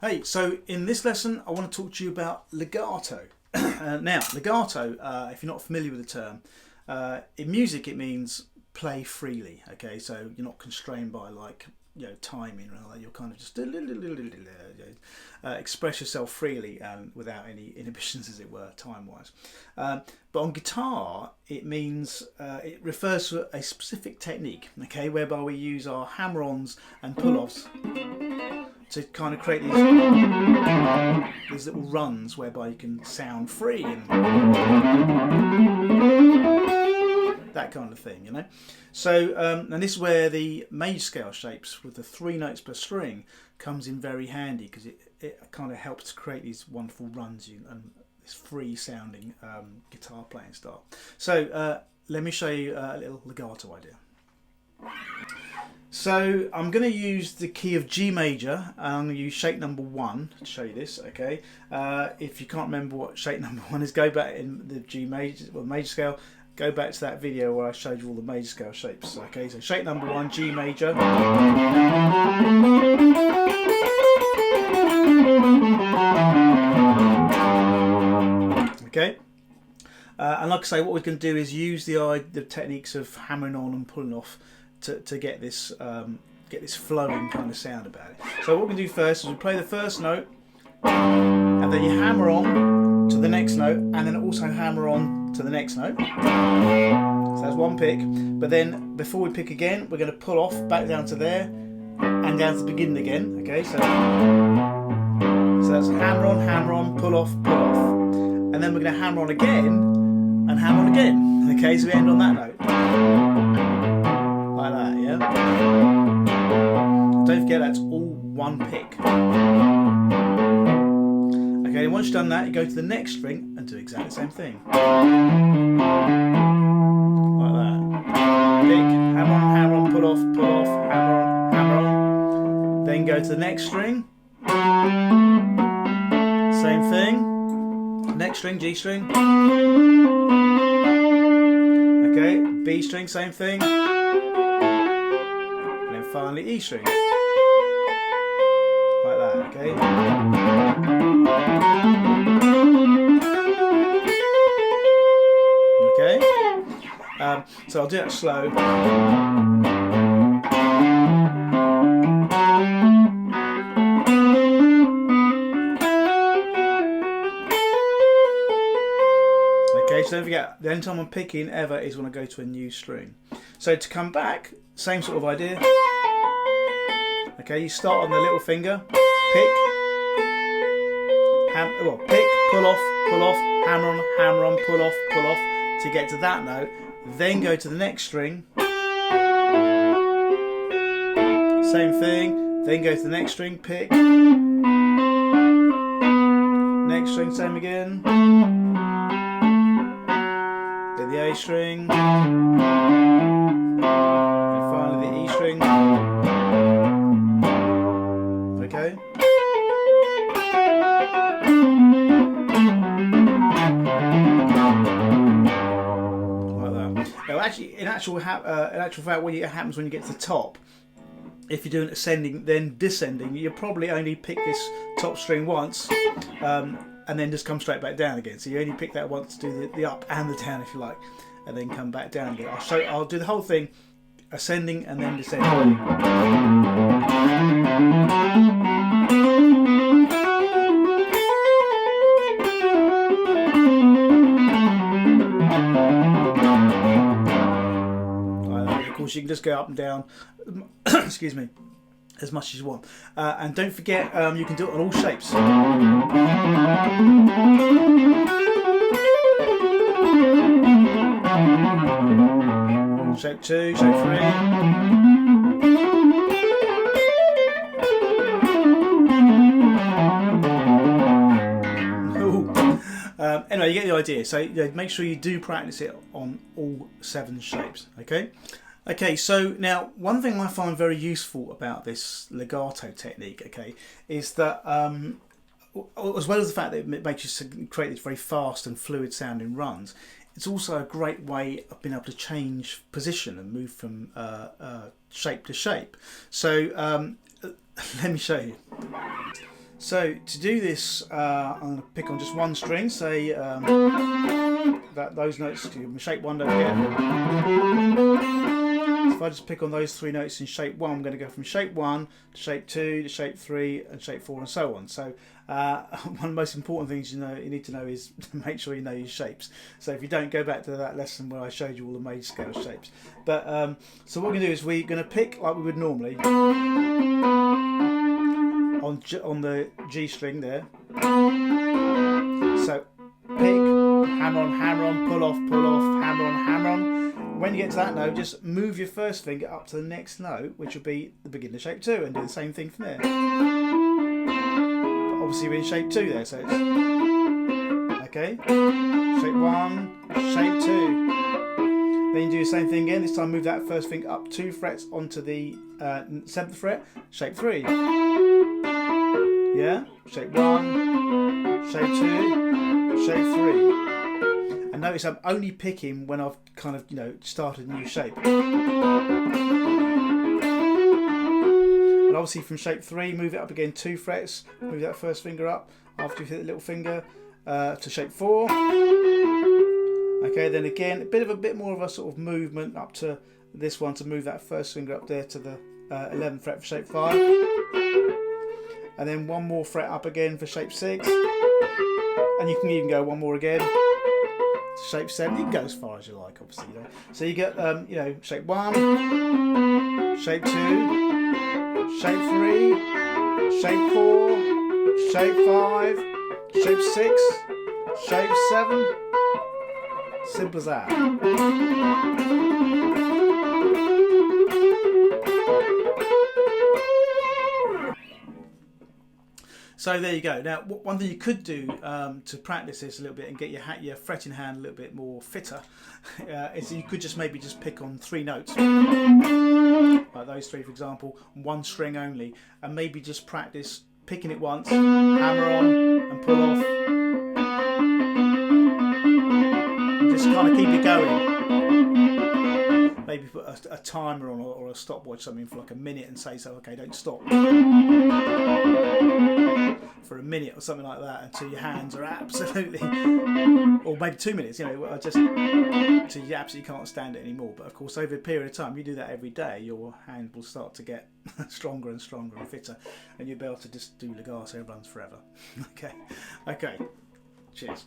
Hey, so in this lesson I want to talk to you about legato. Now, legato, if you're not familiar with the term, in music it means play freely. Okay, so you're not constrained by timing or anything like that. You're kind of just express yourself freely without any inhibitions, as it were, time-wise. But on guitar, it means it refers to a specific technique. Okay, whereby we use our hammer-ons and pull-offs to kind of create these little runs whereby you can sound free and that kind of thing, you know. So and this is where the major scale shapes with the 3 notes per string comes in very handy, because it kind of helps to create these wonderful runs and this free sounding guitar playing style. So let me show you a little legato idea. So I'm going to use the key of G major, and I'm going to use shape number 1 to show you this. Okay, if you can't remember what shape number 1 is, go back in the G major, well, major scale. Go back to that video where I showed you all the major scale shapes. Okay, so shape number 1, G major. Okay, and like I say, what we're going to do is use the techniques of hammering on and pulling off to get this flowing kind of sound about it. So what we're going to do first is we play the first note, and then you hammer on to the next note, and then also hammer on to the next note. So that's one pick. But then before we pick again, we're going to pull off back down to there and down to the beginning again. Okay, so that's hammer on, pull off, and then we're going to hammer on again and hammer on again. Okay, so we end on that note. Like that, yeah? Don't forget that's all one pick. Okay, once you've done that, you go to the next string and do exactly the same thing. Like that. Pick, hammer on, pull off, hammer on. Then go to the next string. Same thing. Next string, G string. Okay, B string, same thing. And then finally E string. Like that, okay? Okay? So I'll do that slow. Okay, so don't forget, the only time I'm picking ever is when I go to a new string. So to come back, same sort of idea. Okay, you start on the little finger, pick, pick, pull off, hammer on, pull off, to get to that note. Then go to the next string, same thing. Then go to the next string, pick, next string, same again. Then the A string, and finally the E string. Okay. Like that. Now, actually, in actual fact, what happens when you get to the top, if you're doing ascending then descending, you probably only pick this top string once, and then just come straight back down again. So you only pick that once to do the up and the down, if you like, and then come back down again. I'll do the whole thing, ascending and then descending. Of course, you can just go up and down, excuse me, as much as you want. And don't forget, you can do it on all shapes. Shape 2, shape 3. Anyway, you get the idea. So make sure you do practice it on all 7 shapes. Okay, so now one thing I find very useful about this legato technique, okay, is that as well as the fact that it makes you create these very fast and fluid sounding runs, it's also a great way of being able to change position and move from shape to shape. So let me show you. So to do this, I'm going to pick on just one string, say those notes, shape 1 don't get. So if I just pick on those 3 notes in shape 1, I'm going to go from shape 1 to shape 2 to shape 3 and shape 4 and so on. So one of the most important things you need to know is to make sure you know your shapes. So if you don't, go back to that lesson where I showed you all the major scale shapes. But so what we're going to do is we're going to pick like we would normally on the G string there. So pick, hammer on, pull off, hammer on. When you get to that note, just move your first finger up to the next note, which will be the beginning of shape 2, and do the same thing from there. But obviously we're in shape 2 there, so it's okay. Shape 1, shape 2. Then you do the same thing again. This time move that first finger up 2 frets onto the 7th fret, shape 3. Yeah, shape 1, shape 2, shape 3. And notice I'm only picking when I've kind of, started a new shape. And obviously from shape 3, move it up again 2 frets, move that first finger up after you hit the little finger to shape 4. Okay, then again, a bit more of a sort of movement up to this one to move that first finger up there to the 11th fret for shape 5. And then 1 more fret up again for shape 6. And you can even go 1 more again. Shape 7, you can go as far as you like, obviously. So you get, shape 1, shape 2, shape 3, shape 4, shape 5, shape 6, shape 7. Simple as that. So there you go. Now, one thing you could do to practice this a little bit and get your fretting hand a little bit more fitter is you could just maybe pick on 3 notes, like those 3, for example, on 1 string only, and maybe just practice picking it once, hammer on, and pull off, and just kind of keep it going. Maybe put a timer on or a stopwatch, something for like a minute, and say, okay, don't stop for a minute or something like that until your hands are absolutely, or maybe 2 minutes, just until you absolutely can't stand it anymore. But of course, over a period of time, you do that every day, your hand will start to get stronger and stronger and fitter, and you'll be able to just do legato runs forever. Okay, cheers.